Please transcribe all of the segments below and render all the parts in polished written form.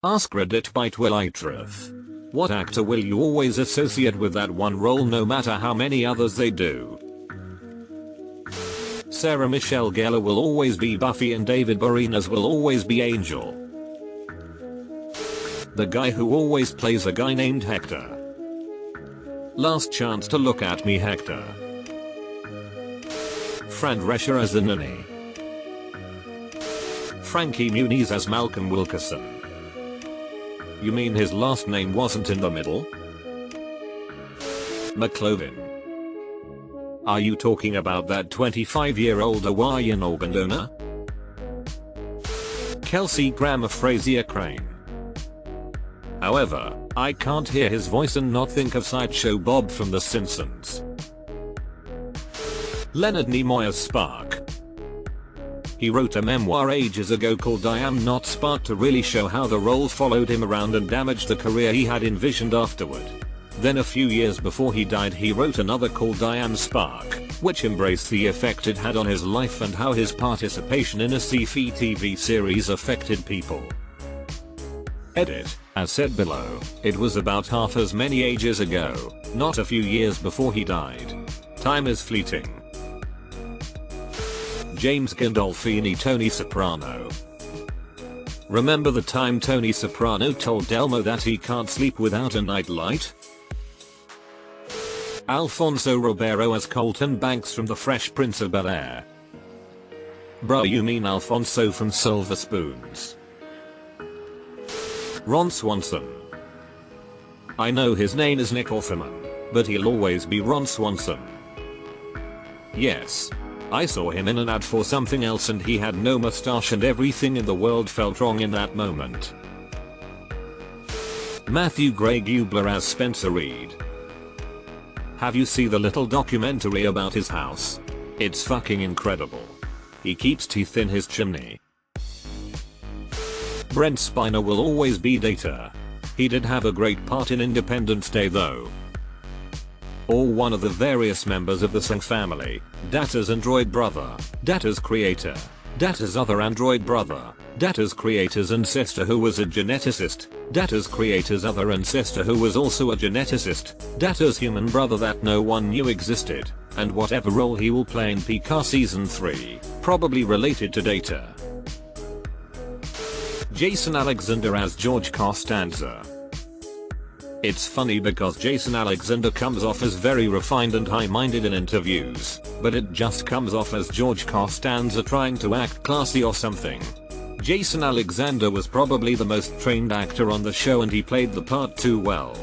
Ask Reddit by Twilightreth. What actor will you always associate with that one role no matter how many others they do? Sarah Michelle Gellar will always be Buffy and David Boreanaz will always be Angel. The guy who always plays a guy named Hector. Last chance to look at me, Hector. Fran Drescher as the nanny. Frankie Muniz as Malcolm Wilkerson. You mean his last name wasn't in the middle? McLovin. Are you talking about that 25-year-old Hawaiian organ donor? Kelsey Grammer Frazier Crane. However, I can't hear his voice and not think of Sideshow Bob from The Simpsons. Leonard Nimoy as Spark. He wrote a memoir ages ago called I Am Not Spark to really show how the role followed him around and damaged the career he had envisioned afterward. Then a few years before he died he wrote another called I Am Spark, which embraced the effect it had on his life and how his participation in a sci-fi TV series affected people. Edit. As said below, it was about half as many ages ago, not a few years before he died. Time is fleeting. James Gandolfini Tony Soprano. Remember the time Tony Soprano told Delmo that he can't sleep without a nightlight? Alfonso Ribeiro as Colton Banks from The Fresh Prince of Bel-Air. Bro, you mean Alfonso from Silver Spoons? Ron Swanson. I know his name is Nick Offerman, but he'll always be Ron Swanson. Yes. I saw him in an ad for something else and he had no mustache and everything in the world felt wrong in that moment. Matthew Gray Gubler as Spencer Reed. Have you seen the little documentary about his house? It's fucking incredible. He keeps teeth in his chimney. Brent Spiner will always be Data. He did have a great part in Independence Day though. Or one of the various members of the Sung family, Data's android brother, Data's creator, Data's other android brother, Data's creator's and sister who was a geneticist, Data's creator's other and sister who was also a geneticist, Data's human brother that no one knew existed, and whatever role he will play in Picard Season 3, probably related to Data. Jason Alexander as George Costanza. It's funny because Jason Alexander comes off as very refined and high-minded in interviews, but it just comes off as George Costanza trying to act classy or something. Jason Alexander was probably the most trained actor on the show and he played the part too well.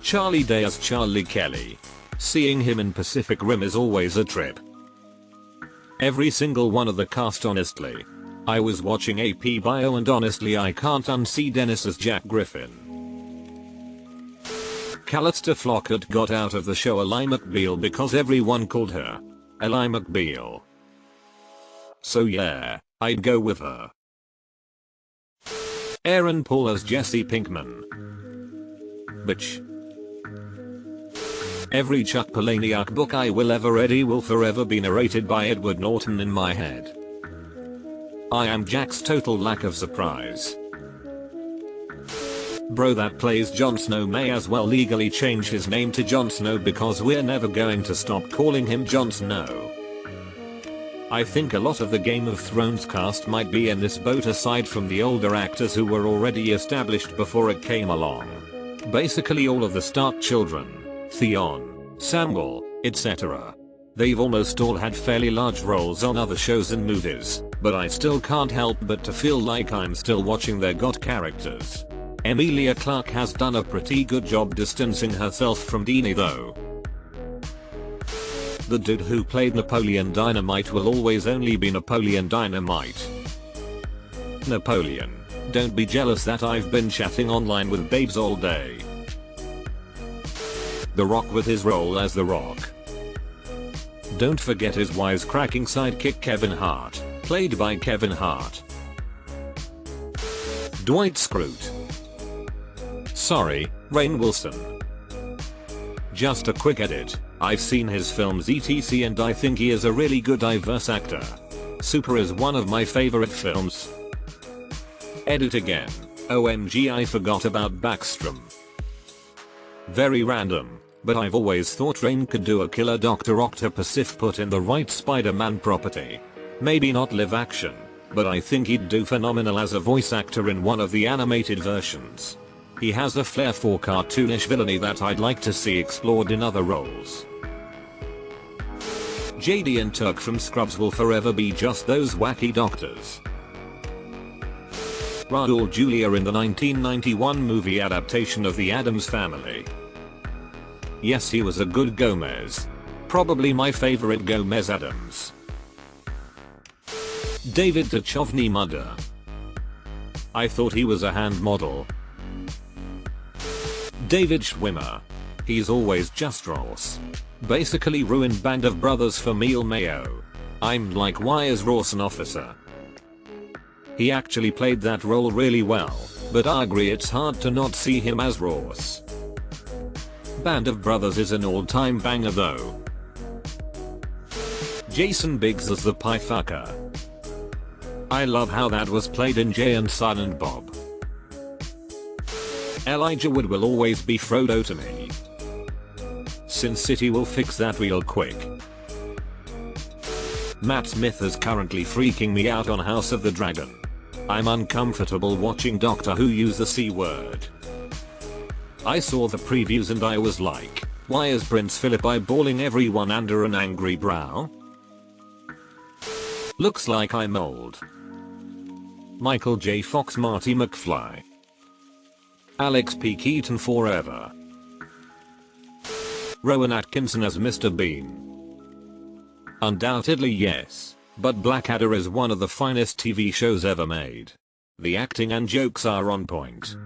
Charlie Day as Charlie Kelly. Seeing him in Pacific Rim is always a trip. Every single one of the cast honestly. I was watching AP Bio and honestly I can't unsee Dennis as Jack Griffin. Callista Flockhart got out of the show Ally McBeal because everyone called her Ally McBeal. So yeah, I'd go with her. Aaron Paul as Jesse Pinkman. Bitch. Every Chuck Palahniuk book I will ever read will forever be narrated by Edward Norton in my head. I am Jack's total lack of surprise. Bro that plays Jon Snow may as well legally change his name to Jon Snow because we're never going to stop calling him Jon Snow. I think a lot of the Game of Thrones cast might be in this boat aside from the older actors who were already established before it came along. Basically all of the Stark children, Theon, Samwell, etc. They've almost all had fairly large roles on other shows and movies, but I still can't help but to feel like I'm still watching their god characters. Emilia Clarke has done a pretty good job distancing herself from Deanie though. The dude who played Napoleon Dynamite will always only be Napoleon Dynamite. Napoleon, don't be jealous that I've been chatting online with babes all day. The Rock with his role as The Rock. Don't forget his wisecracking sidekick Kevin Hart, played by Kevin Hart. Dwight Schrute. Sorry, Rainn Wilson. Just a quick edit, I've seen his films etc and I think he is a really good diverse actor. Super is one of my favorite films. Edit again. OMG, I forgot about Backstrom. Very random, but I've always thought Rain could do a killer Dr. Octopus if put in the right Spider-Man property. Maybe not live action, but I think he'd do phenomenal as a voice actor in one of the animated versions. He has a flair for cartoonish villainy that I'd like to see explored in other roles. JD and Turk from Scrubs will forever be just those wacky doctors. Raul Julia in the 1991 movie adaptation of The Addams Family. Yes, he was a good Gomez. Probably my favorite Gomez Addams. David Duchovny Mudder. I thought he was a hand model. David Schwimmer. He's always just Ross. Basically ruined Band of Brothers for Meal Mayo. I'm like, why is Ross an officer? He actually played that role really well, but I agree it's hard to not see him as Ross. Band of Brothers is an all-time banger though. Jason Biggs as the pie fucker. I love how that was played in Jay and Silent Bob. Elijah Wood will always be Frodo to me. Sin City will fix that real quick. Matt Smith is currently freaking me out on House of the Dragon. I'm uncomfortable watching Doctor Who use the C word. I saw the previews and I was like, why is Prince Philip eyeballing everyone under an angry brow? Looks like I'm old. Michael J. Fox, Marty McFly. Alex P. Keaton forever. Rowan Atkinson as Mr. Bean. Undoubtedly yes, but Blackadder is one of the finest TV shows ever made. The acting and jokes are on point.